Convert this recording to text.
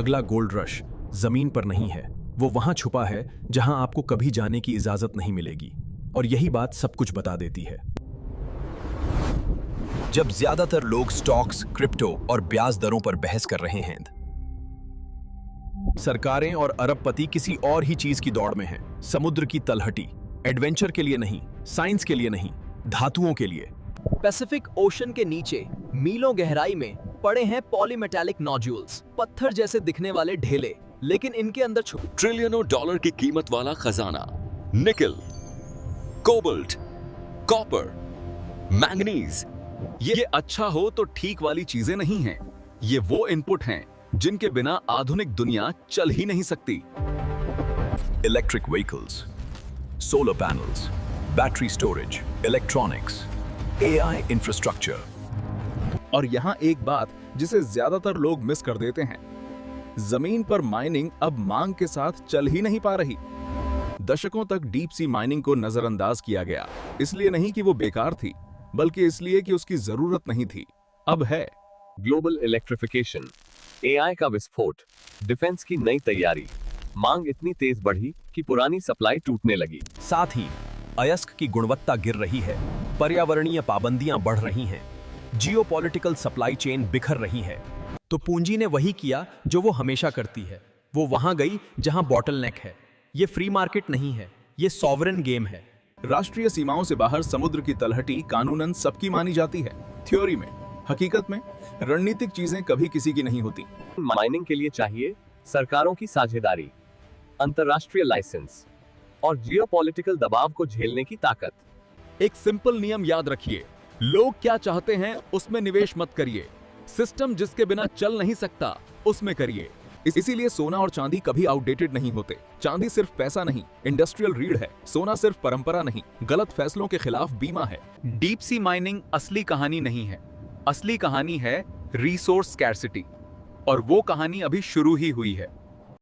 अगला gold rush जमीन पर नहीं है, वो वहां छुपा है जहां आपको कभी जाने की इजाजत नहीं मिलेगी। और यही बात सब कुछ बता देती है। जब ज्यादातर लोग स्टॉक्स, क्रिप्टो और ब्याज दरों पर बहस कर रहे हैं, सरकारें और अरबपति किसी और ही चीज की दौड़ में हैं। समुद्र की तलहटी, एडवेंचर के लिए नहीं, साइंस के लिए नहीं, धातुओं के लिए। पैसिफिक ओशन के नीचे मीलों गहराई में पड़े हैं पॉलीमेटालिक नोड्यूल्स, पत्थर जैसे दिखने वाले ढेले, लेकिन इनके अंदर ट्रिलियनों डॉलर की कीमत वाला खजाना, निकल, कोबाल्ट, कॉपर, मैंगनीज। ये अच्छा हो तो ठीक वाली चीजें नहीं हैं। ये वो इनपुट हैं जिनके बिना आधुनिक दुनिया चल ही नहीं सकती। Electric vehicles, solar panels, battery storage, electronics, AI infrastructure. और यहाँ एक बात जिसे ज्यादातर लोग मिस कर देते हैं, जमीन पर माइनिंग अब मांग के साथ चल ही नहीं पा रही। दशकों तक डीप सी माइनिंग को नजरअंदाज किया गया, इसलिए नहीं कि वो बेकार थी, बल्कि इसलिए कि उसकी जरूरत नहीं थी। अब है। ग्लोबल इलेक्ट्रिफिकेशन, एआई का विस्फोट, डिफेंस की नई तैयारी, मांग इतनी तेज बढ़ी कि पुरानी सप्लाई टूटने लगी। साथ ही अयस्क की गुणवत्ता गिर रही है, पर्यावरणीय पाबंदियां बढ़ रही हैं, जियोपॉलिटिकल सप्लाई चेन बिखर रही है। तो पूंजी ने वही किया जो वो हमेशा करती है। वो वहां गई जहां बॉटलनेक है। ये फ्री मार्केट नहीं है, ये सॉवरेन गेम है। राष्ट्रीय सीमाओं से बाहर समुद्र की तलहटी कानूनन सबकी मानी जाती है, थ्योरी में। हकीकत में रणनीतिक चीजें कभी किसी की नहीं होती। माइनिंग के लिए चाहिए सरकारों की साझेदारी, अंतर्राष्ट्रीय लाइसेंस और जियोपॉलिटिकल दबाव को झेलने की ताकत। एक सिंपल नियम याद रखिए, लोग क्या चाहते हैं उसमें निवेश मत करिए। सिस्टम जिसके बिना चल नहीं सकता उसमें करिए। इसीलिए सोना और चांदी कभी आउटडेटेड नहीं होते। चांदी सिर्फ पैसा नहीं, इंडस्ट्रियल रीढ़ है। सोना सिर्फ परंपरा नहीं, गलत फैसलों के खिलाफ बीमा है। डीप सी माइनिंग असली कहानी नहीं है। असली कहानी है रिसोर्स स्कैर्सिटी, और वो कहानी अभी शुरू ही हुई है।